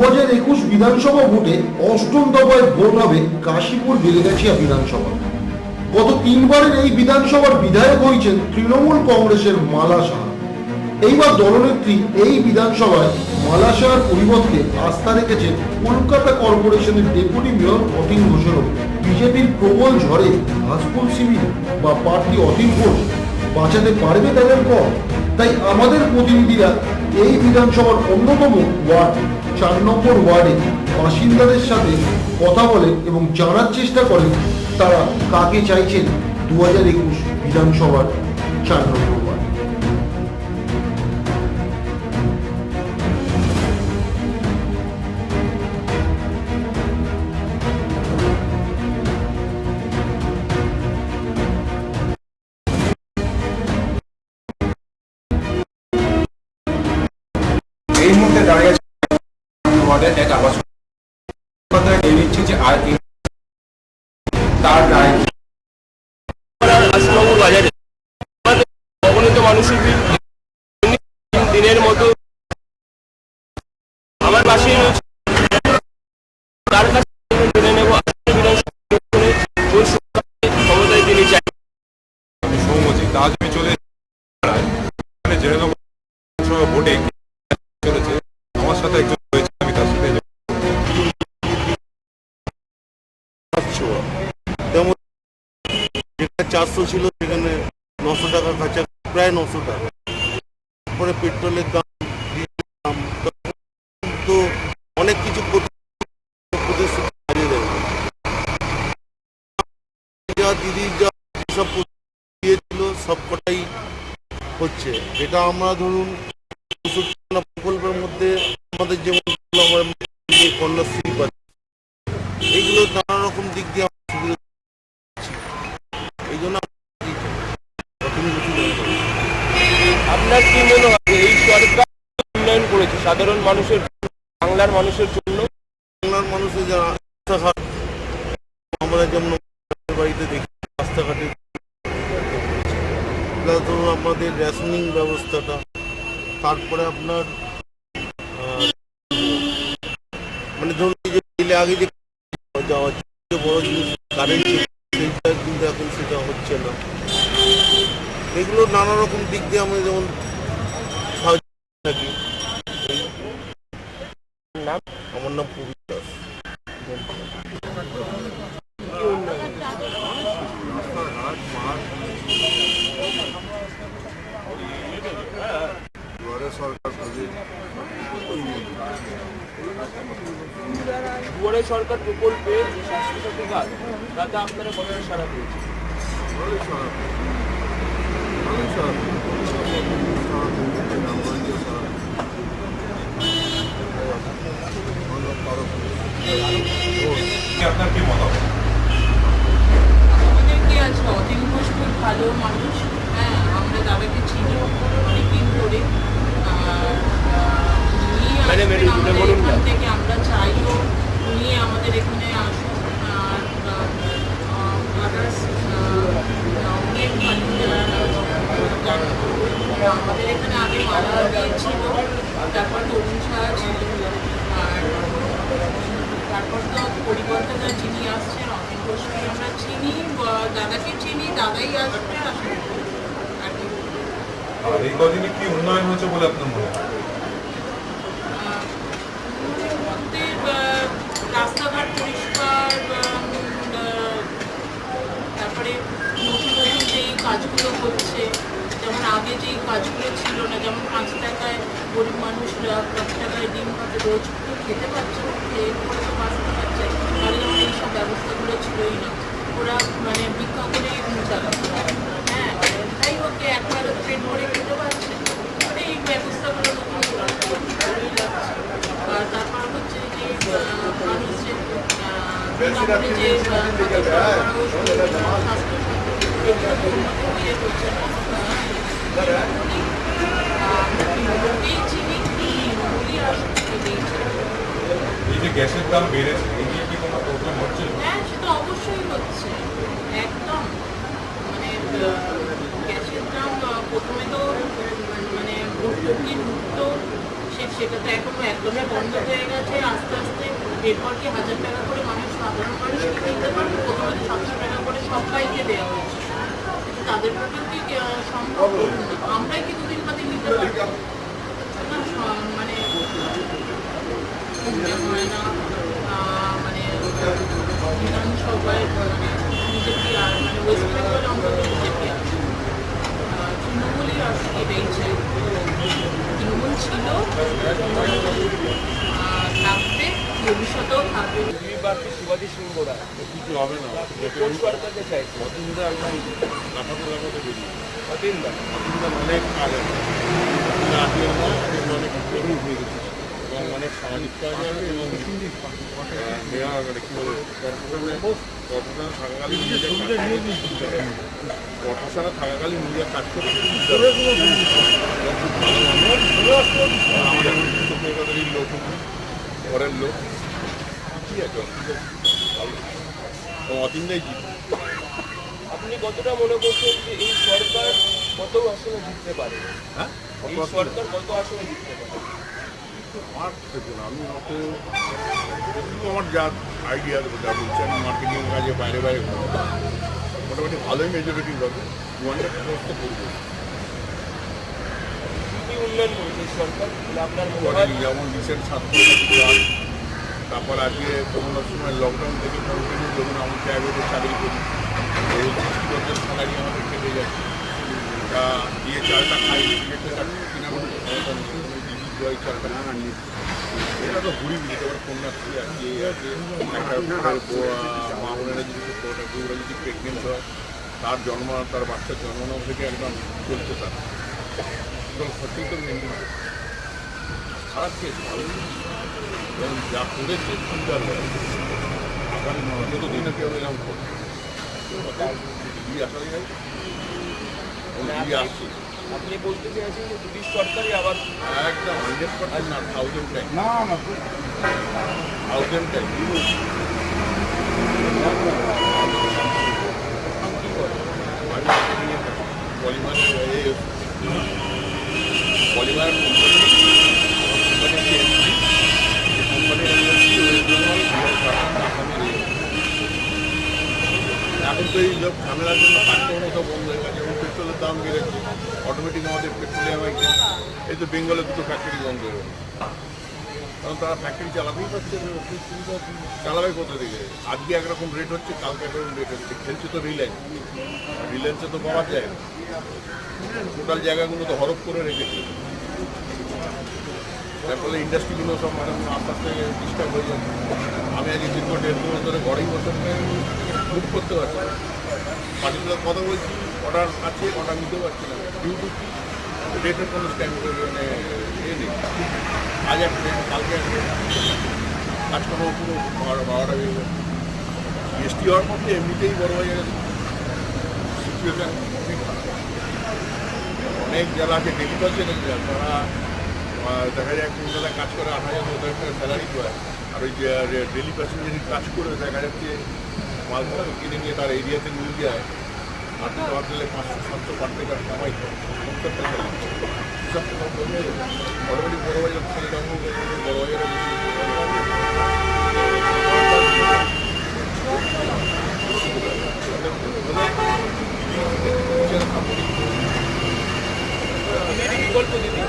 2021 বিধানসভা ভোটে অষ্টম দফায় ভোট হবে কাশীপুর বেলেগাছিয়া বিধানসভা। গত 3 বারের এই বিধানসভার বিধায়ক হয়েছেন তৃণমূল কংগ্রেসের মালা সাহা। এইবার দলনেত্রী এই বিধানসভায় মালা সাহার পরিবর্তে আস্থা রেখেছেন কলকাতা কর্পোরেশনের ডেপুটি মেয়র অতীন ঘোষের ওপর। বিজেপির প্রবল ঝড়ে হাসপুর শিবির বা প্রার্থী অতীন ঘোষ বাঁচাতে পারবে তাদের পর? তাই আমাদের প্রতিনিধিরা এই বিধানসভার অন্যতম ওয়ার্ড 4 নম্বর ওয়ার্ডে বাসিন্দাদের সাথে কথা বলেন এবং জানার চেষ্টা করেন তারা কাকে চাইছেন 2021 বিধানসভার 4 নম্বর ওয়ার্ড। এই মুহূর্তে দাঁড়িয়ে আছে আমাদের এক আবাস নিচ্ছে যে আর তার রায় বাজারে অগণিত মানুষের দিনের মতো আমার পাশেই রয়েছে, তার কাছে জেনে নেব ক্ষমতায় তিনি চাই। সৌমজি তাজ আমি চলে জেনে নেব ভোটে চলেছে। আমার সাথে একজন রয়েছে, আমি তার সাথে যেমন যেখানে 400 ছিল সেখানে 900 টাকার কাছে, প্রায় 900 টাকা। তারপরে পেট্রোলের দাম, ডিজেলের দাম, তো অনেক কিছু প্রতিশ্রুতি হারিয়ে দেবে। দিদি যা সব দিয়েছিল সবকটাই হচ্ছে, যেটা আমরা ধরুন প্রকল্পের মধ্যে আমাদের যেমন কন্যাশ্রী পাচ্ছি, এইগুলো নানা রকম দিক দিয়ে সুবিধা। এই জন্য আপনার কি মনে হয় এই সরকার উন্নয়ন করেছে সাধারণ মানুষের, বাংলার মানুষের জন্য? বাংলার মানুষের যারা রাস্তাঘাট, আমরা যেমন বাড়িতে দেখি রাস্তাঘাটে, প্লাস ধরুন আমাদের রেশনিং ব্যবস্থাটা, তারপরে আপনার মানে ধরুন যে আগে যে যাওয়া বড় জিনিস কারেন্ট ছিল, সেইটা কিন্তু এখন সেটা হচ্ছে না। এগুলো নানা রকম দিক দিয়ে আমরা যেমন সাহায্য থাকি। আমার নাম প্রবীর দাস। দুয়ারে সরকার প্রকল্পে যে স্বাস্থ্যসাথী কার্ড, তাতে আপনারা কতটা সারা পেয়েছে? আপনার কি মতামত? আমাদের কি আছে, অতীন ঘোষ খুব ভালো মানুষ। হ্যাঁ, আমরা দাদাকে চিনি অনেকদিন ধরে। এখান থেকে আমরা চাইও উনি আমাদের এখানে আসুন। আর আদার্স অনেক ভালো আমাদের এখানে আগে মালা দিয়েছিল, তারপর তরুণ ছাড়া ছিল, আর তারপর তো পরিবর্তনে যিনি আসছেন অতীন ঘোষকে আমরা চিনি, দাদাকে চিনি, দাদাই আসবে আসলে। আর এই কদিনে কি উন্নয়ন হয়েছে বলে আপনার মনে হয়? রাস্তাঘাট পরিষ্কার, তারপরে নতুন নতুন যেই কাজগুলো হচ্ছে, যেমন আগে যেই কাজগুলো ছিল না, যেমন 5 টাকায় গরিব মানুষরা 5 টাকায় ডিম ভাত রোজ খেতে পারছে, খেয়ে করে তো বাঁচতে পারছে। তাহলে যেমন এইসব ব্যবস্থাগুলো ছিলই না, ওরা মানে ভিক্ষা করেই চালাচ্ছে। হ্যাঁ, তাই ওকে একবার ট্রেন করে খেতে পারছে, এই ব্যবস্থাগুলো নতুন করেই যাচ্ছে। আর তারপর হচ্ছে যে মানুষ যে এই যে গ্যাসের দাম বেড়েছে, এই নিয়ে কি কোনো প্রবলেম হচ্ছে? হ্যাঁ, সেটা অবশ্যই হচ্ছে একদম। মানে গ্যাসের দাম প্রথমে তো মানে ভর্তুকি ঢুকতো, সেটা তো এখন একদমই বন্ধ হয়ে গেছে। এরপর কি 1000 টাকা করে মানুষ সাধারণ মানুষ কি কিনতে পারবে? প্রথমে 700 টাকা করে সবাইকে দেওয়া হয়েছে, কিন্তু তাদের পক্ষেও কি সম্ভব? আমরাই কি দুদিন বাদে নিতে পারবো না? মানে মনে হয় না মানে বিধানসভায় মানে বিজেপি আর মানে ওয়েস্ট বেঙ্গল অন্তত বিজেপি আছে, তৃণমূলই আর এটাই চাই। তৃণমূল ছিল, থাকবে, ভবিষ্যতেও থাকবে। বাকি শিবাজি সিংহ রায় কিছু হবে না। কোন সরকারকে চাইছে? অতিন্দা একদম লাফাতে লাফাতে বেরিয়ে অতীন্দ্র অনেক কাজ আছে, অনেক কর্মী হয়ে গেছে এবং অনেক সামাজিক কাজ আছে এবং প্রশাসনে থাকাকালীন নিজের কাজ করে আমাদের লোক ঘরের লোক ঠিক আছে অতিন্দাই জিত। আপনি কতটা মনে করছেন যে এই সরকার কত আসনে জিততে পারে? হ্যাঁ এই সরকার কত আসনে জিততে পারে? আমার দেখুন আমি অত আমার যা আইডিয়া যা বলছি আমি মার্কেটিং কাজে বাইরে বাইরে মোটামুটি ভালোই মেজরিটি হবে 200 করবে। কি উন্নয়ন করেছে এই সরকার বলে আপনার মনে হয়? যেমন রিসেন্ট ছাত্র তারপর আজকে করোনার সময় লকডাউন থেকে কন্টিনিউ ধরুন আমি প্রাইভেটে চাকরি করি, রোজ 60 স্যালারি আমাদের কেটে যাচ্ছে, তা দিয়ে চালটা খাই কিনা জয় চালটা এটা তো ঘুরি দিতে পারে কন্যাশ্রী আছে একটা মা বোনেরা যদি বউরা যদি প্রেগনেন্ট হয় তার তার বাচ্চার জন্মানো থেকে একদম চলছে তার সত্যিই তো মেনটেন করছে। খারাপ খেয়েছে ভালো এবং যা করেছে সুন্দর আগামী যত দিনে কেউ এরকম করবে আসারই নাই আসছে। আপনি বলতে চাইছেন যে ব্রিটিশ সরকারই আবার একদম 100% না 1000 টাইম না 1000 টাইম পলিমার এখন তো এই সব ঝামেলার জন্য কাজ করানো সব বন্ধ হয়ে গেছে এবং পেট্রোলের দাম বেড়েছে, অটোমেটিক আমাদের পেট্রোলিয়াম এই তো বেঙ্গলে দুটো ফ্যাক্টরি বন্ধ হয়ে গেছে কারণ তারা ফ্যাক্টরি চালাতেই পারছে চালাবে কোথা থেকে। আজকে একরকম রেট হচ্ছে, কালকে একরকম রেট হচ্ছে, খেলছে তো রিলায়েন্সে তো পাওয়া যায় টোটাল জায়গাগুলো তো হরপ করে রেখেছে, তার ফলে ইন্ডাস্ট্রিগুলো সব মানে আস্তে আস্তে ডিস্টার্ব হয়ে যাচ্ছে। আমি আজকে দীর্ঘ 1.5 মাস ধরে ঘরেই বছর বুক করতে পারছি না, পার্টিকুলার কথা বলছি অর্ডার আছে অর্ডার নিতে পারছি না ডিউ টু কি ডেটের কোনো স্ট্যাম্প মানে ইয়ে নেই, আজ এক ডেট কালকে এক ডেট কাজকর্ম পুরো 12টা হয়ে গেছে। জিএসটি হওয়ার মধ্যে এমনিতেই বড় হয়ে গেছে সিচুয়েশান খুবই খারাপ। অনেক যারা আছে ডেলিভারি তারা দেখা যায় কলকাতায় কাজ করে 8,000 টাকা স্যালারি পায়, আর ওই যে ডেলি প্যাসেঞ্জারি কাজ করে দেখা যাচ্ছে মালগুলো কিনে নিয়ে তার এরিয়াতে নিয়ে যায় আর তোমার দিলে 500-700 পার টাকা কামাই করে সব মোটামুটি বড় বাজার থেকে বড় বাজারে বিকল্প দিদি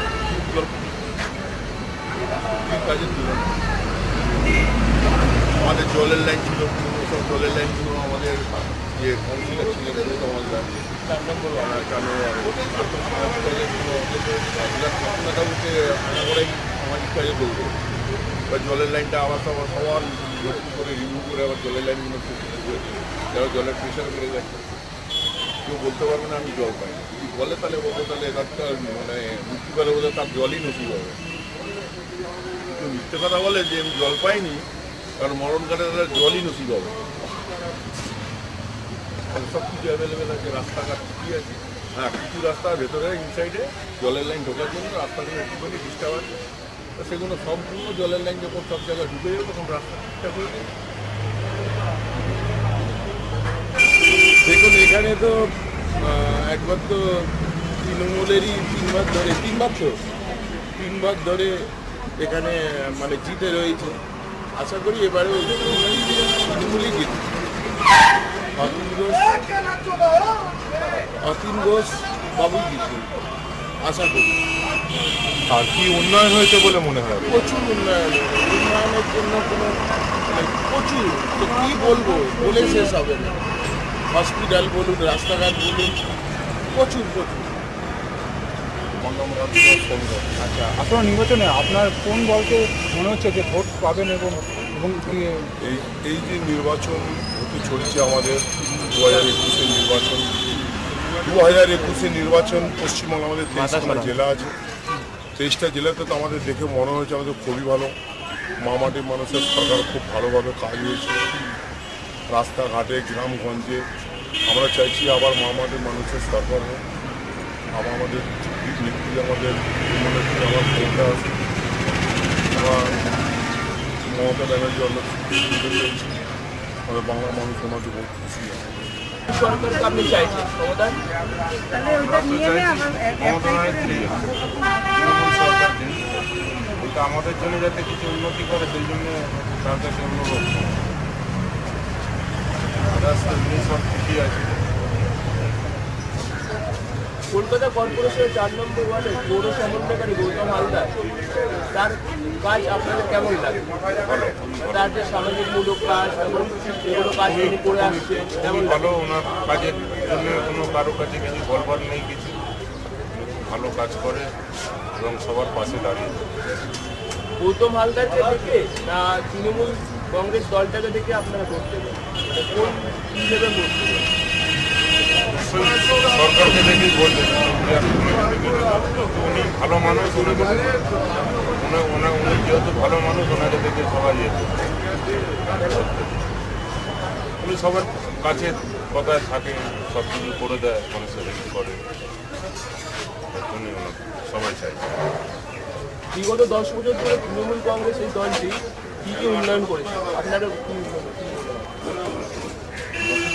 কাজের তুলনা আমাদের জলের লাইন ছিল, সব জলের লাইনগুলো আমাদের যে কাউন্সিলার ছিলেন আমাদের 4 নম্বর নেতাগুলোকে আনা করেই সামাজিক কাজে দৌড়ে এবার জলের লাইনটা আবার সবার করে রিভিউ করে আবার জলের লাইনগুলো যারা জলের প্রেশার বেড়ে যাচ্ছে কেউ বলতে পারবে না আমি জল পাই, যদি বলে তাহলে বলবো তাহলে এদারটা মানে মৃত্যুকালে বোধহয় তার জলই নসিব হবে। কেউ মিথ্যে কথা বলে যে আমি জল পাইনি কারণ মরণকালে তাদের জলই নসিব হবে। সব কিছু অ্যাভেলেবেল আছে, রাস্তাঘাট ঠিকই আছে, হ্যাঁ কিছু রাস্তার ভেতরে ইনসাইডে জলের লাইন ঢোকার জন্য রাস্তাগুলো একটুখানি ডিস্টার্ব আছে, তো সেগুলো সম্পূর্ণ জলের লাইন যখন সব জায়গায় ঢুকে যাবে তখন রাস্তা ঠিকঠাক হয়ে যাবে। দেখুন এখানে তো একবার তো তৃণমূলেরই তিনবার ধরে এখানে মানে জিতে রয়েছে, আশা করি এবারেও তৃণমূলই জিতবে। অতীন ঘোষ বাবুই জিতবে আশা করি। আর কি উন্নয়ন হয়েছে বলে মনে হয়? প্রচুর উন্নয়নের জন্য কোনো প্রচুর, তো কী বলবো, বলে শেষ হবে না। হসপিটাল বলুন, রাস্তাঘাট বলুন, প্রচুর প্রচুর। আচ্ছা, আপনার নির্বাচনে আপনার কোন দলকে মনে হচ্ছে যে ভোট পাবেন এবং এই যে নির্বাচন হতে চলছে আমাদের 2021-এর নির্বাচন, 2021-এর নির্বাচন পশ্চিমবঙ্গে আমাদের 23টা জেলা আছে। 23টা জেলাতে তো আমাদের দেখে মনে হয়েছে আমাদের খুবই ভালো। মামাটির মানুষের সরকার খুব ভালোভাবে কাজ হয়েছে। রাস্তাঘাটে গ্রামগঞ্জে আমরা চাইছি আবার মামাটির মানুষের সরকার হোক, আবার আমাদের নেত্রী আমাদের নেত্রী আমার ক্ষমতা আছে। আমার মমতা ব্যানার্জি অনেক পেয়েছি, আমাদের বাংলার মানুষ ওনাকে বহুত খুশি হয়। সরকারকে আপনি চাইছেন ক্ষমতায়? আমাদের জন্য যাতে কিছু উন্নতি করে সেই জন্য তার কাছে অনুরোধ। সব ঠিকই আছে। কলকাতা কর্পোরেশনের 4 নম্বর ওয়ার্ডের পৌর সমন্বয়কারী গৌতম হালদার, তার কাজ আপনাদের কেমন লাগে? তার যে সামাজিকমূলক কাজ এবং যেগুলো কাজ তিনি করে আসছে কেমন ভালো, ওনার কাজের জন্য কোনো কারো কাছে কিছু বলবার নেই, কিছু ভালো কাজ করে এবং সবার পাশে দাঁড়িয়ে। গৌতম হালদারকে দেখে না তৃণমূল কংগ্রেস দলটাকে দেখে আপনারা ভোট দেবেন? মানে কোন হিসেবে ভোট দেবেন? সরকারকে দেখেই বললেন উনি ভালো মানুষ, উনি যেহেতু ভালো মানুষ ওনাকে দেখে সবাই উনি সবার কাছে কথায় থাকে, সব কিছু করে দেয়, মানুষের হেল্প করে, উনি সবাই চাই। বিগত 10 বছর ধরে তৃণমূল কংগ্রেস এই দলটি কী কী উন্নয়ন করেছে আপনারা?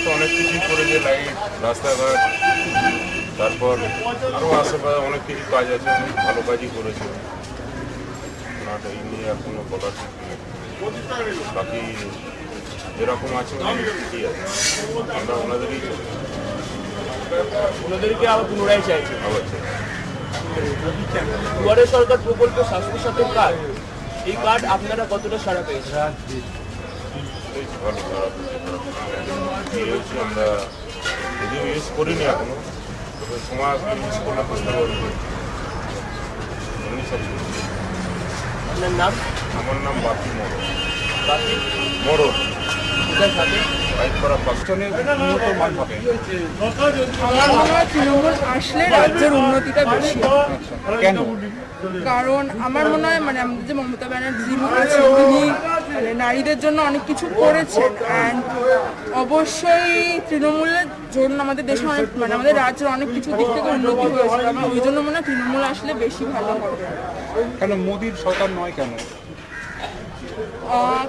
তো অনেক কিছুই করেছে, লাইট, রাস্তাঘাট, তারপর আরও আশেপাশে অনেক কিছু কাজ আছে, অনেক ভালো কাজই করেছে। ওনাটা এই নিয়ে আর কোনো কথা ঠিক নেই, বাকি যেরকম আছে ঠিকই আছে। আমরা ওনাদেরকে আবার পুনরায় চাইছে। আবার চাই। দুয়ারে সরকার প্রকল্প স্বাস্থ্যসাথী কার্ড, এই কার্ড আপনারা কতটা সাড়া পেয়েছেন? ভালো খারাপ দিয়েছি আমরা, যদিও ইউজ করিনি এখনো, তবে সময় ইউজ করলে বুঝতে পারবো। এমনি সব কিছু। আপনার নাম? আমার নাম বাপি মরণ। বাকি মরণ কোথায় থাকে? বাইক করা পাকিস্তানের উন্নত মান হবে। আমার মনে হয় তৃণমূল আসলে রাজ্যের উন্নতিটা বেশি হবে। কেন? কারণ আমার মনে হয় মানে আমাদের যে মমতা ব্যানার্জি আছে তিনি মানে নারীদের জন্য অনেক কিছু করেছেন, অ্যান্ড অবশ্যই তৃণমূলের জন্য আমাদের দেশে অনেক মানে আমাদের রাজ্যের অনেক কিছু দিক থেকে উন্নতি হয়েছে। আমার ওই জন্য মনে হয় তৃণমূল আসলে বেশি ভালো হবে। কেন মোদির সরকার নয় কেন?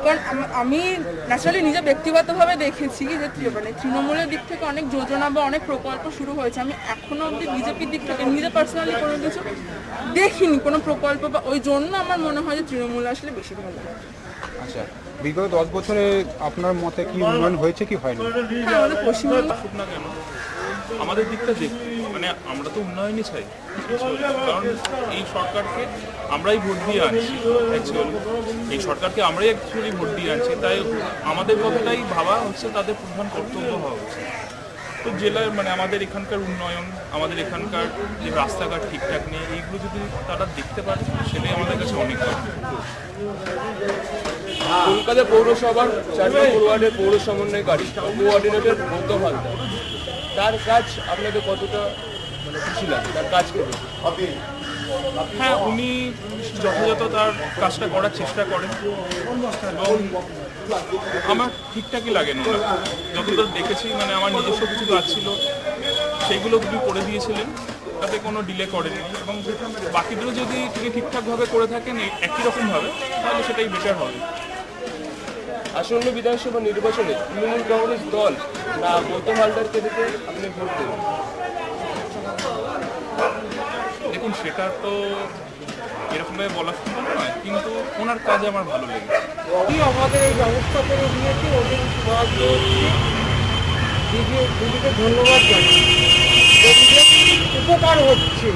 কারণ আমি ন্যাচারালি নিজে ব্যক্তিগতভাবে দেখেছি যে মানে তৃণমূলের দিক থেকে অনেক যোজনা বা অনেক প্রকল্প শুরু হয়েছে। আমি এখনো অবধি বিজেপির দিক থেকে নিজে পার্সোনালি কোনো কিছু দেখিনি, কোনো প্রকল্প, বা ওই জন্য আমার মনে হয় যে তৃণমূল আসলে বেশি ভালো। আচ্ছা, বিগত 10 বছরে আপনার মতে কি উন্নয়ন হয়েছে কি হয়নি? হ্যাঁ, আমাদের পশ্চিমবঙ্গ আসুক না কেন, আমাদের দিকটা দেখুন, মানে আমরা তো উন্নয়নই চাই। কারণ এই সরকারকে আমরাই ভোট দিয়ে আনছি, অ্যাকচুয়ালি এই সরকারকে আমরাই অ্যাকচুয়ালি ভোট দিয়ে আনছি, তাই আমাদের কথাটাই ভাবা হচ্ছে তাদের প্রধান কর্তব্য হওয়া উচিত। তো জেলার মানে আমাদের এখানকার উন্নয়ন, আমাদের এখানকার যে রাস্তাঘাট ঠিকঠাক নেই, এইগুলো যদি তারা দেখতে পারে সেটাই আমাদের কাছে অনেক ভালো। কলকাতা পৌরসভার 4 নম্বর ওয়ার্ডের পৌর সমন্বয়কারী কোঅর্ডিনেটর গৌতম হালদার, তার কাজ আপনাদের কতটা মানে খুশি লাগে? তার কাজকে দেখে হ্যাঁ, উনি যথাযথ তার কাজটা করার চেষ্টা করেন এবং আমার ঠিকঠাকই লাগেন। যতটা দেখেছি মানে আমার নিজস্ব কিছু কাজ ছিল সেইগুলো তিনি করে দিয়েছিলেন, তাতে কোনো ডিলে করেনি, এবং বাকিদেরও যদি তিনি ঠিকঠাকভাবে করে থাকেন একই রকমভাবে তাহলে সেটাই বেটার হবে। আসন্ন বিধানসভা নির্বাচনে তৃণমূল কংগ্রেস দল না গৌতম হালদারকে দেখে আপনি ভোট দেবেন? দেখুন, সেটা তো এরকমভাবে বলা সম্ভব নয়, কিন্তু ওনার কাজ আমার ভালো লেগেছে। আমাদের এই ব্যবস্থা করে দিয়েছে, ওদের সাহায্য হচ্ছে, দিদিকে ধন্যবাদ জানাই। ওদের উপকার হচ্ছে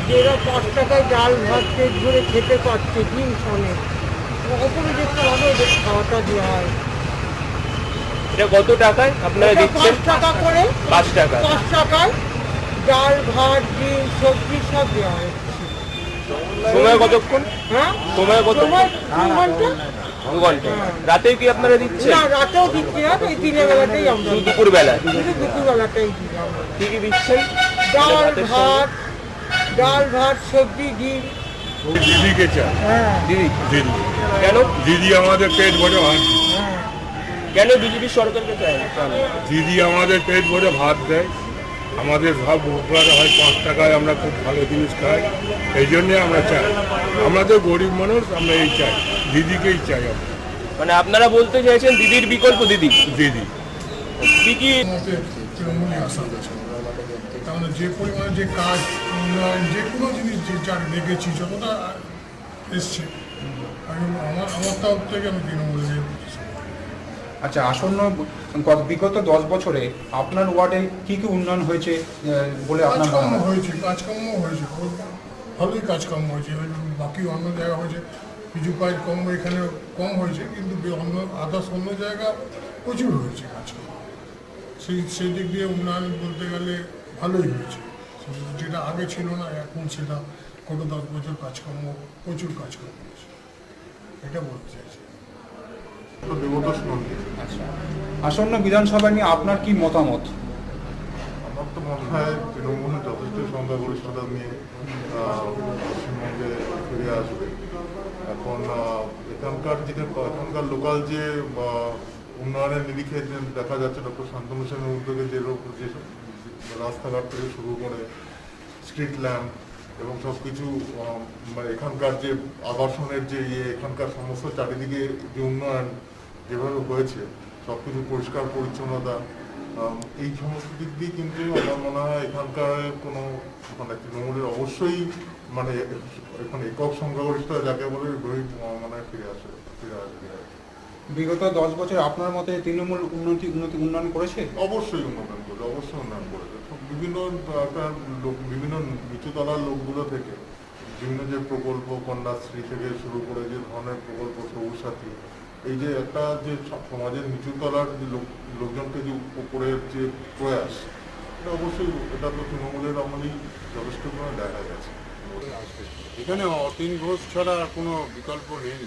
যে এরা 5 টাকায় ডাল ভাত পেট ভরে খেতে পারছে দিন শনে, অপরে দেখতে ভালো ওদের খাওয়াটা দেওয়া হয়। এটা কত টাকায় আপনারা এটা দিচ্ছেন? 5 টাকা করে, 5 টাকা। 5 টাকায় ডাল ভাত ডিম সবজি সব দেওয়া হচ্ছে। সময় কতক্ষণ? হ্যাঁ, সময় কত? সময় 2 ঘন্টা। 2 ঘন্টা। রাতেও কি আপনারা দিচ্ছেন? না, রাতেও দিচ্ছি না, এই দিনের বেলাতেই আমরা শুধু দুপুর বেলায়? শুধু দুপুর বেলাটাই দিই আমরা। কি কি দিচ্ছেন? ডাল ভাত সবজি ডিম। দিদিকে চাই, হ্যাঁ দিদি দিদি কেন? দিদি আমাদের পেট ভরে ভাত, হ্যাঁ। কেন বিজেপি সরকারকে চায়? দিদি আমাদের পেট ভরে ভাত দেয়, আমাদের সব উপকার হয়, 5 টাকায় আমরা খুব ভালো জিনিস খাই, এই জন্যে আমরা চাই। আমাদের গরিব মানুষ, আমরা এই চাই, দিদিকেই চাই আমরা। মানে আপনারা বলতে চাইছেন দিদির বিকল্প দিদি। দিদি কি কি? তৃণমূলই আসা হয়েছে, কারণ যে পরিমাণে যে কাজ উন্নয়ন যে কোনো জিনিস যে যার দেখেছি যতটা এসছে, আমার তরফ থেকে আমি তৃণমূলে। আচ্ছা, আসন্ন বিগত 10 বছরে আপনার ওয়ার্ডে কি কি উন্নয়ন হয়েছে বলে আপনার মনে কাজকর্ম হয়? হয়েছে, কাজকর্ম হয়েছে, খুব ভালোই কাজকর্ম হয়েছে। বাকি অন্য জায়গা হয়েছে কিছু কাজকর্ম এখানে কম হয়েছে, কিন্তু অন্য আদার্স অন্য জায়গা প্রচুর হয়েছে কাজকর্ম। সেই দিক দিয়ে উন্নয়ন বলতে গেলে ভালোই হয়েছে, যেটা আগে ছিল না, এখন সেটা গত 10 বছর কাজকর্ম প্রচুর কাজকর্ম হয়েছে, এটা বলতে চাইছি। আচ্ছা, আসন্ন বিধানসভা নিয়ে আপনার কি মতামত? আমার তো মনে হয় তৃণমূল যথেষ্ট সংখ্যাগরিষ্ঠতা নিয়ে পশ্চিমবঙ্গে ফিরে আসবে। এখন এখানকার লোকাল যে উন্নয়নের নিরিখে দেখা যাচ্ছে ডক্টর শান্তনু সেনের উদ্যোগে যে রাস্তাঘাট থেকে শুরু করে স্ট্রিট ল্যাম্প এবং সব কিছু এখানকার যে আবাসনের যে এখানকার সমস্ত চারিদিকে যে উন্নয়ন যেভাবে হয়েছে, সব কিছু পরিষ্কার পরিচ্ছন্নতা, এই সমস্ত দিক দিয়ে কিন্তু আমার মনে হয় এখানকার কোনো তৃণমূলের অবশ্যই এখন একক সংখ্যাগরিষ্ঠ যাকে বলে ফিরে আসবে। বিগত 10 বছর আপনার মতে তৃণমূল উন্নয়ন করেছে? অবশ্যই উন্নয়ন করেছে। বিভিন্ন নিচুতলার লোকগুলো থেকে বিভিন্ন যে প্রকল্প, কন্যাশ্রী থেকে শুরু করে যে ধরনের প্রকল্প, সবুজ সাথী, এই যে একটা যে সমাজের নিচুতলার যে লোকজনকে যে উপরের যে প্রয়াস, এটা অবশ্যই এটা তো তৃণমূলের আমলেই যথেষ্ট করে দেখা গেছে। এখানে অতীন ঘোষ ছাড়া কোনো বিকল্প নেই,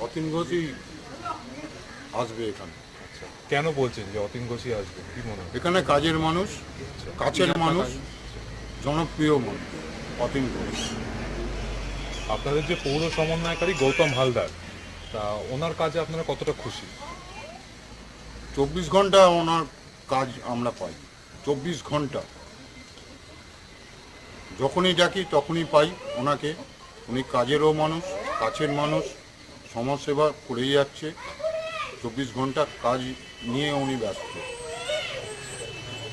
অতীন ঘোষই আসবে এখানে। কেন বলছেন যে অতীন ঘোষই আসবে, কি মনে হয়? এখানে কাজের মানুষ, কাছের মানুষ, জনপ্রিয় মানুষ অতীন ঘোষ। আপনাদের যে পৌর সমন্বয়কারী গৌতম হালদার, তা ওনার কাজে আপনারা কতটা খুশি? 24 ঘন্টা ওনার কাজ আমরা পাই, 24 ঘন্টা যখনই ডাকি তখনই পাই ওনাকে। উনি কাজেরও মানুষ, কাছের মানুষ, সমাজসেবা করেই যাচ্ছে, 24 ঘন্টা কাজ নিয়ে উনি ব্যস্ত।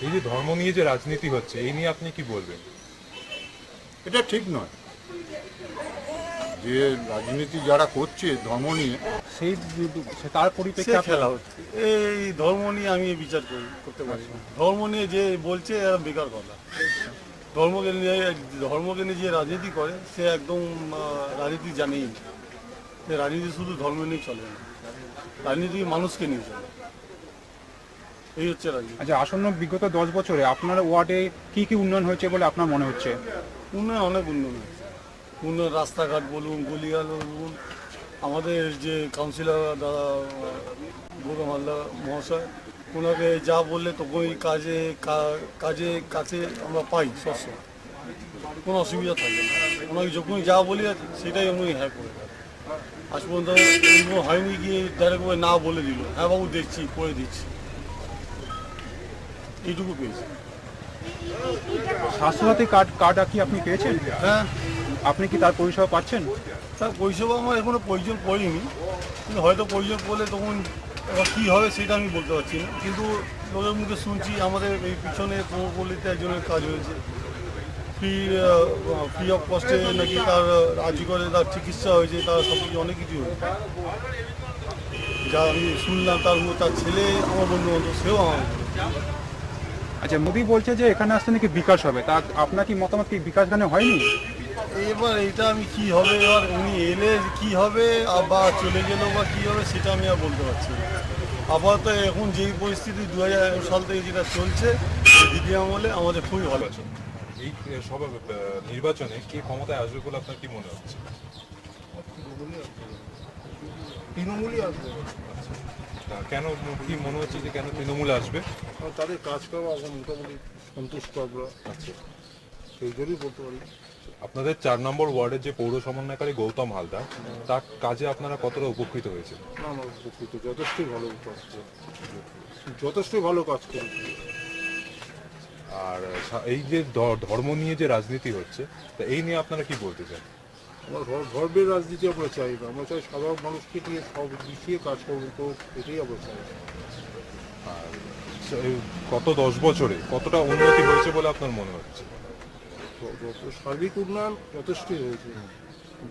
এই যে ধর্ম নিয়ে যে রাজনীতি হচ্ছে, এই নিয়ে আপনি কি বলবেন? এটা ঠিক নয়, যে রাজনীতি যারা করছে ধর্ম নিয়ে, সেই তার পরিপ্রেক্ষিতে খেলা হচ্ছে। এই ধর্ম নিয়ে আমি বিচার করতে পারি না। ধর্ম নিয়ে যে বলছে এরা বেকার কথা। ধর্মকে নিয়ে যে রাজনীতি করে সে একদম রাজনীতি জানেই না। রাজনীতি শুধু ধর্ম নিয়ে চলে না, রাজনীতি মানুষকে নিয়ে চলে, এই হচ্ছে রাজনীতি। আচ্ছা, আসন্ন বিগত 10 বছরে আপনার ওয়ার্ডে কি কি উন্নয়ন হয়েছে বলে আপনার মনে হচ্ছে? উন্নয়ন অনেক উন্নয়ন হয়েছে। উন্নয়ন রাস্তাঘাট বলুন, গলিগাল বলুন, আমাদের যে কাউন্সিলর দাদা গৌতম হালদার মহাশয়, ওনাকে যা বললে তখনই কাছে আমরা পাই, সবসময় কোনো অসুবিধা থাকে না। ওনাকে যখনই যা বলি সেটাই উনি হ্যাঁ করে দেন। আজ পর্যন্ত হয়নি গিয়ে ডাইরেক্ট না বলে দিল, হ্যাঁ বাবু দেখছি, করে দিচ্ছি, এইটুকু পেয়েছি। স্বাস্থ্যসাথী কার্ড কি আপনি পেয়েছেন? হ্যাঁ। আপনি কি তার পরিষেবা পাচ্ছেন? তার পরিষেবা আমার এখনো প্রয়োজন পড়েনি, কিন্তু হয়তো প্রয়োজন পড়লে তখন এবার কী হবে সেটা আমি বলতে পারছি না। কিন্তু লোকের মুখে শুনছি আমাদের এই পিছনে পৌরপল্লীতে একজনের কাজ হয়েছে, ফ্রি অফ কস্টে নাকি তার রাজি করে তার চিকিৎসা হয়েছে, তার সব কিছু অনেক কিছু হয়েছে। যা আমি শুনলাম তার ছেলে আমার বন্ধু বান্ধব, সেও আমার আচ্ছা, মোদি বলছে যে এখানে আসতে নাকি বিকাশ হবে, তা আপনার কি মতামত, কি বিকাশ গানে হয়নি? এবার এটা আমি কি হবে, এবার উনি এলে কি হবে বা চলে গেল বা কি হবে সেটা আমি আর বলতে পারছি না। আপাতত এখন যেই পরিস্থিতি 2011 সাল থেকে যেটা চলছে দিদি আমলে আমাদের খুবই ভালো আছে। এই সব নির্বাচনে কে ক্ষমতায় আসবে বলে আপনার কি মনে হচ্ছে? তৃণমূলই আসবে। কেন, কি মনে হচ্ছে যে কেন তৃণমূল আসবে? তাদের কাজকর্ম এখন মোটামুটি সন্তুষ্ট আমরা, আচ্ছা সেই জন্যই বলতে পারি। আপনাদের 4 নম্বর ওয়ার্ডের যে পৌর সমন্বয়কারী গৌতম হালদার, তার কাজে আপনারা কতটা উপকৃত হয়েছে? না, আমার উপকৃত, যথেষ্টই ভালো কাজ, যথেষ্টই ভালো কাজ করেছে। আর এই যে ধর্ম নিয়ে যে রাজনীতি হচ্ছে, তা এই নিয়ে আপনারা কি বলতে চান? আমার ধর্মের রাজনীতি আমরা চাই না, আমরা চাই সাধারণ মানুষকে নিয়ে সব মিশিয়ে কাজ করবো, তো এটাই আমরা চাই। আর গত 10 বছরে কতটা উন্নতি হয়েছে বলে আপনার মনে হচ্ছে? সার্বিক উন্নয়ন যথেষ্টই হয়েছে,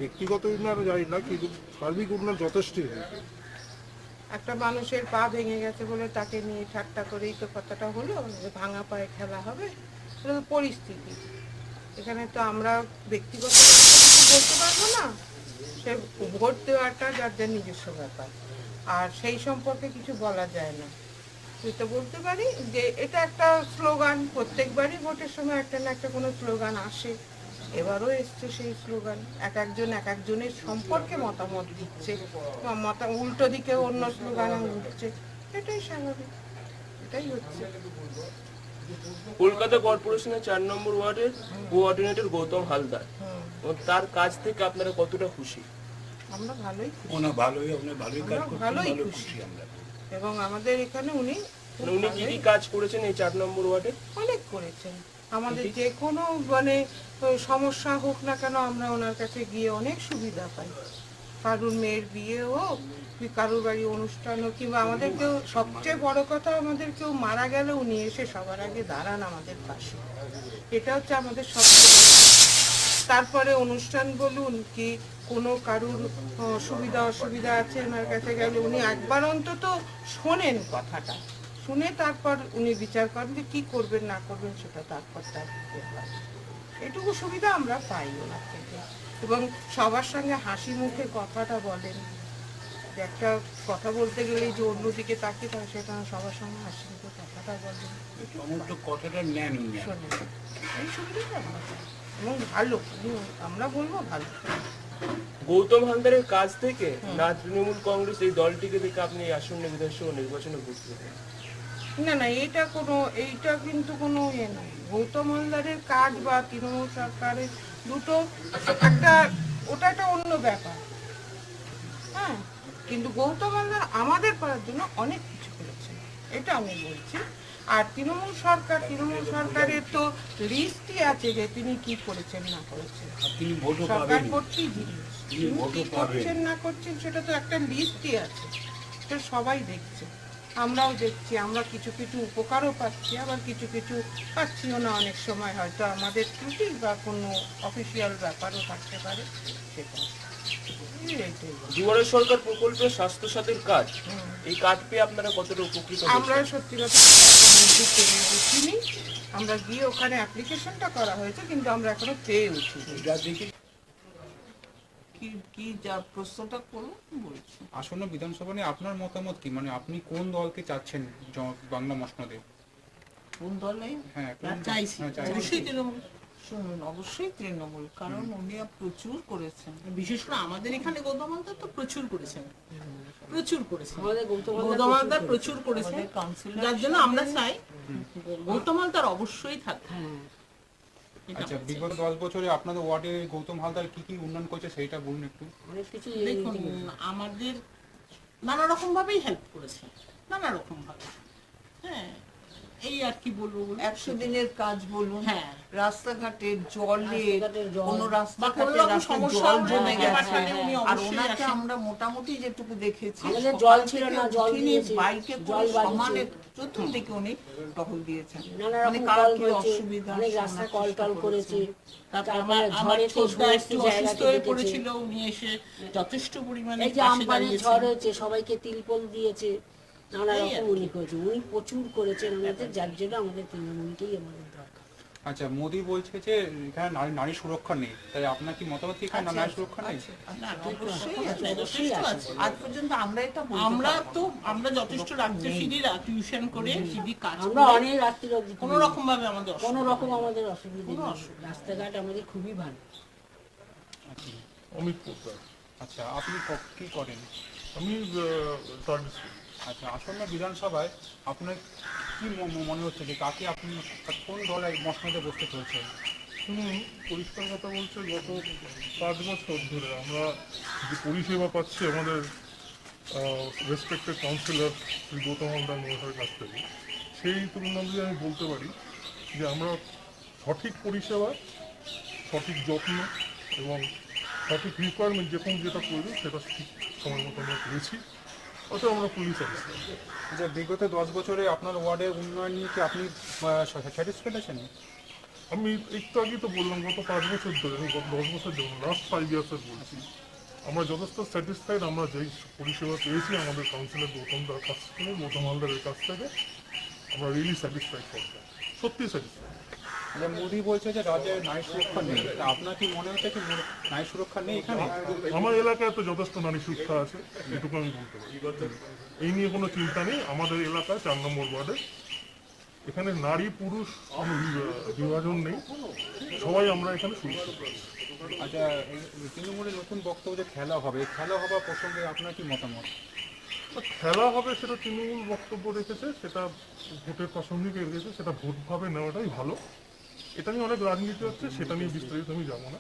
ব্যক্তিগত উন্নয়ন জানি না, কিন্তু সার্বিক উন্নয়ন যথেষ্টই হয়েছে। একটা মানুষের পা ভেঙে গেছে বলে তাকে নিয়ে ঠাট্টা করেই তো কথাটা হলো যে ভাঙা পায়ে খেলা হবে, এটা তো পরিস্থিতি। এখানে তো আমরা ব্যক্তিগত কিছু বলতে পারবো না, সে ভোট দেওয়াটা যার যার নিজস্ব ব্যাপার, আর সেই সম্পর্কে কিছু বলা যায় না। তো বলতে পারি যে এটা একটা স্লোগান, প্রত্যেকবারই ভোটের সময় একটা না একটা কোনো স্লোগান আসে, এবারও এসছে সেই স্লোগান। এক একজনের সম্পর্কে মতামত দিচ্ছে, উল্টো দিকে অন্য স্লোগান উঠছে, এটাই স্বাভাবিক, এটাই হচ্ছে। কলকাতা কর্পোরেশনের 4 নম্বর ওয়ার্ডের কোঅর্ডিনেটর গৌতম হালদার, তার কাজ থেকে আপনারা কতটা খুশি? আমরা ভালোই খুশি, এবং আমাদের এখানে উনি কি কি কাজ করেছেন এই 4 নম্বর ওয়ার্ডে? অনেক করেছেন। আমাদের যে কোনো সমস্যা হোক না কেন, আমরা ওনার কাছে গিয়ে অনেক সুবিধা পাই। কারুর মেয়ের বিয়ে হোক, কারুর বাড়ি অনুষ্ঠান হোক, কিংবা আমাদের কেউ, সবচেয়ে বড় কথা, আমাদের কেউ মারা গেলে উনি এসে সবার আগে দাঁড়ান আমাদের পাশে, এটা হচ্ছে আমাদের সবচেয়ে। তারপরে অনুষ্ঠান বলুন কি কোনো কারুর সুবিধা অসুবিধা আছে, ওনার কাছে গেলে উনি একবার অন্তত শোনেন কথাটা, শুনে তারপর উনি বিচার করেন যে কী করবেন না করবেন, সেটা তারপর তার ব্যাপার। এটুকু সুবিধা আমরা পাই ওনার থেকে, এবং সবার সঙ্গে হাসি মুখে কথাটা বলেন। একটা কথা বলতে গেলে যে অন্যদিকে তাকিয়ে থাকে, সেটা সবার সঙ্গে হাসি মুখে কথাটা বলেন, কথাটা নেন শোনেন, এই সুবিধাটা আমরা পাই, এবং ভালো, আমরা বলবো ভালো। গৌতম হালদারের কাজ থেকে না তৃণমূল কংগ্রেস এই দলটিকে দেখে আপনি আসন্ন বিধানসভা নির্বাচনে বুঝতে পারেন? না, এইটা কিন্তু কোনো নয়। গৌতম হালদারের কাজ বা তৃণমূল সরকারের দুটো একটা, ওটা একটা অন্য ব্যাপার। হ্যাঁ, কিন্তু গৌতম হালদার আমাদের করার জন্য অনেক কিছু করেছেন, এটা আমি বলছি। আর তৃণমূল সরকারের তো লিস্টই আছে যে তিনি কি করেছেন না করেছেন, সরকার করতেই জিনিস কি করছেন না করছেন, সেটা তো একটা লিস্টই আছে, এটা সবাই দেখছে, আমরাও দেখছি। আমরা কিছু কিছু উপকারও পাচ্ছি, আবার কিছু কিছু পাচ্ছিও না। অনেক সময় হয়তো আমাদের ত্রুটি বা কোনো অফিসিয়াল ব্যাপারও থাকতে পারে, সেটা দুয়ারে সরকার প্রকল্পে স্বাস্থ্য সাথীর কাজ, এই কাজ পেয়ে আপনারা কতটা উপকৃত? আমরা সত্যি কথা উঠিনি, আমরা গিয়ে ওখানে অ্যাপ্লিকেশনটা করা হয়েছে, কিন্তু আমরা এখনো পেয়ে উঠিনি। কি যা প্রশ্নটা করুন বলছি। আসন্ন বিধানসভা নিয়ে আপনার মতামত কি, মানে আপনি কোন দলকে চাচ্ছেন বাংলা মসনদে? কোন দলে? হ্যাঁ, চাইছি অবশ্যই তৃণমূল। শুনুন, অবশ্যই তৃণমূল, কারণ উনি প্রচুর করেছেন, বিশেষ করে আমাদের এখানে গৌতম হালদার তো প্রচুর করেছেন, গৌতম হালদার প্রচুর করেছেন, যার জন্য আমরা চাই গৌতম হালদার অবশ্যই থাকবে। আচ্ছা, বিগত 10 বছরে আপনাদের ওয়ার্ডে গৌতম হালদার কি কি উন্নয়ন করেছে সেইটা বলুন একটু। দেখুন, আমাদের নানা রকম ভাবেই হেল্প করেছে, নানা রকম ভাবে। হ্যাঁ, এই আর কি বলবো 100 দিনের কাজ বলুন, হ্যাঁ। রাস্তাঘাটের জলে কোনো বা কোনো রাস্তাঘাটে রকম সমস্যা জল জমে হ্যাঁ, গেছে, হ্যাঁ, উনি আর অবশ্যই ওনাকে আসেন। আমরা মোটামুটি যেটুকু দেখেছি আমাদের সকাল জল ছিল থেকে না, জল উঠিনি, দিয়েছে, বাইকে জল করে বাড়িয়েছে। সমানে প্রথম থেকে উনি টহল দিয়েছেন, নানা মানে রকম কার কল কি করেছে, অসুবিধা অনেক শোনার রাস্তায় চেষ্টা কল করেছে। তারপর আমার আমার ঝড়েতে ছোটদা সমস্ত একটু জায়গাকে অসুস্থ হয়ে দেখেছে। পড়েছিল, উনি এসে যথেষ্ট পরিমাণে এই যে পাশে আমপানি দাঁড়িয়েছেন। ঝড় হয়েছে, সবাইকে তিলপল দিয়েছে, নানা এই রকম আর উনি করেছেন। উনি প্রচুর করেছেন আমাদের, যার জন্য আমাদের তৃণমূলকেই আমাদের দরকার। আচ্ছা, মোদি বলছে যে এখানে নারী সুরক্ষা নেই, তাই আপনার কি মতামত কি এখানে নারী সুরক্ষা নেই? না, অবশ্যই আছে, অবশ্যই যথেষ্ট আছে। আছে। আজ পর্যন্ত আমরা এটা বলতে আমরা পারবো না। আমরা যথেষ্ট রাত্রিশিরা টিউশন করে যদি কাজ আমরা করি, অনেক রাত্রি অবধি কোনো করি। রকম ভাবে আমাদের কোনো রকম আমাদের অসুবিধা কোনো নেই। অসুবিধা রাস্তাঘাট আমাদের খুবই ভালো। অমিত পোদ্দার। আচ্ছা, আপনি কি করেন? আমি সার্ভিস করি। আচ্ছা, আসন্ন বিধানসভায় আপনার কি মনে হচ্ছে যে কাকে আপনি কোন দল মসনদে বসতে চলছেন? পরিষ্কার কথা বলছে, গত 5 বছর ধরে আমরা যে পরিষেবা পাচ্ছি আমাদের রেসপেক্টেড কাউন্সিলর শ্রী গৌতম হালদার মহাশয়ের কাছ থেকে, সেই তুলনা দিয়ে আমি বলতে পারি যে আমরা সঠিক পরিষেবা, সঠিক যত্ন এবং সঠিক রিকোয়ারমেন্ট যখন যেটা প্রয়োজন সেটা ঠিক সময় মতো আমরা পেয়েছি, অত আমরা পুলিশ অফিসার। যে বিগত 10 বছরে আপনার ওয়ার্ডের উন্নয়ন নিয়ে কি আপনি স্যাটিসফাইড আছেন? আমি একটু আগেই তো বললাম, গত 5 বছর ধরে, আমি গত 10 বছর ধরে, লাস্ট 5 ইয়ার্সের বলছি, আমরা যথেষ্ট স্যাটিসফাইড। আমরা যেই পরিষেবা পেয়েছি আমাদের কাউন্সিলর গৌতমদার কাছ থেকে, গৌতম হালদারের কাছ থেকে, আমরা রিয়েলি স্যাটিসফাইড করতাম, সত্যি স্যাটিসফাইড। যে মোদি বলছে যে রাজ্যে নারী সুরক্ষা নেই, তা আপনার কি মনে হচ্ছে কি নারী সুরক্ষা নেই এখানে? আমার এলাকায় তো যথেষ্ট নারী সুরক্ষা আছে, এটুকু আমি বলতে পারি। এই নিয়ে কোনো চিন্তা নেই। আমাদের এলাকায় 4 নম্বর ওয়ার্ডে এখানে নারী পুরুষ কোনো বিভাজন নেই, সবাই আমরা এখানে সুরক্ষিত আছি। আচ্ছা, তৃণমূলের নতুন বক্তব্য যে খেলা হবে, এই খেলা হওয়া প্রসঙ্গে আপনার কি মতামত? খেলা হবে সেটা তৃণমূল বক্তব্য রেখেছে, সেটা ভোটের প্রাসঙ্গিক রেখেছে, সেটা ভোটভাবে নেওয়াটাই ভালো। এটা নিয়ে অনেক রাজনীতি হচ্ছে, সেটা নিয়ে বিস্তারিত আমি যাবো না।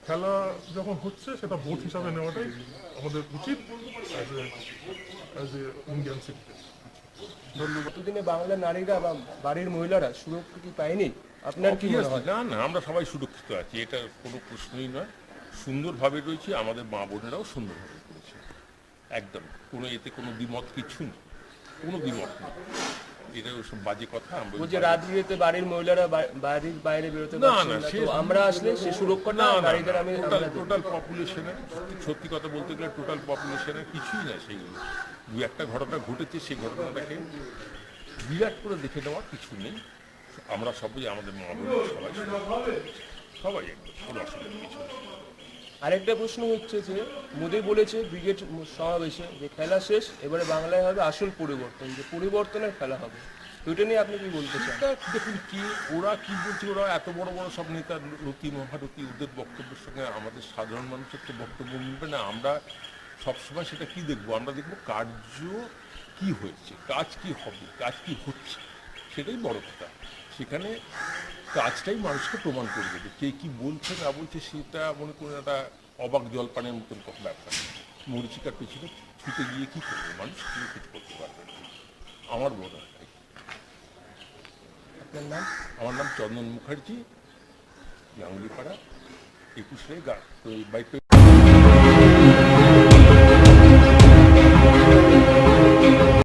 খেলা যখন হচ্ছে সেটা ভোট হিসাবে নেওয়াটাই আমাদের উচিত অ্যাজ এ ইন্ডিয়ান সিটিজেন। গতদিনে বাংলার নারীরা বা বাড়ির মহিলারা সুরক্ষা কি পায়নি? আপনার কি মনে হয়? না না, আমরা সবাই সুরক্ষিত আছি, এটা কোনো প্রশ্নই নয়। সুন্দরভাবে রয়েছে, আমাদের মা বোনেরাও সুন্দরভাবে করেছে, একদম কোনো এতে কোনো দ্বিমত কিছু নেই, কোনো দ্বিমত নেই। এটা ওসব বাজে কথা। বলছে রাত বিরেতে বাড়ির মহিলারা বাড়ির বাইরে বেরোতে না পারছেন না, না, সে তো আমরা আসলে সে সুরক্ষাটা নারীদের আমি টোটাল পপুলেশনের, সত্যি কথা বলতে গেলে টোটাল পপুলেশনের কিছুই না সেগুলো। দু একটা ঘটনা ঘটেছে, সেই ঘটনাটাকে বিরাট করে দেখে নেওয়ার কিছু নেই। আমরা সবাই, আমাদের মা বোন সবাই একদম কোনো অসুবিধা কিছু নেই। আরেকটা প্রশ্ন হচ্ছে যে মোদি বলেছে ব্রিগেড সমাবেশে যে খেলা শেষ, এবারে বাংলায় হবে আসল পরিবর্তন, যে পরিবর্তনের খেলা হবে। তো এটা নিয়ে আপনি কি বলতে চান? দেখুন কি ওরা কি বলছে, ওরা এত বড় বড় সব নেতা রতি মহারথী, ওদের বক্তব্যের সঙ্গে আমাদের সাধারণ মানুষের তো বক্তব্য মিলবে না। আমরা সবসময় সেটা কি দেখবো, আমরা দেখবো কার্য কি হয়েছে, কাজ কি হবে, কাজ কি হচ্ছে, সেটাই বড় কথা। সেখানে কাজটাই মানুষকে প্রমাণ করে দেবে। কে কি বলছে না বলছে সেটা মনে করুন একটা অবাক জলপানের মতন ব্যাপার। মরিচিকার পেছনে ছুটে গিয়ে কী করবে মানুষ, কিছু করতে পারবে না, আমার মনে হয়। আপনার নাম? আমার নাম চন্দন মুখার্জি, গাঙ্গুলিপাড়া 21 বাই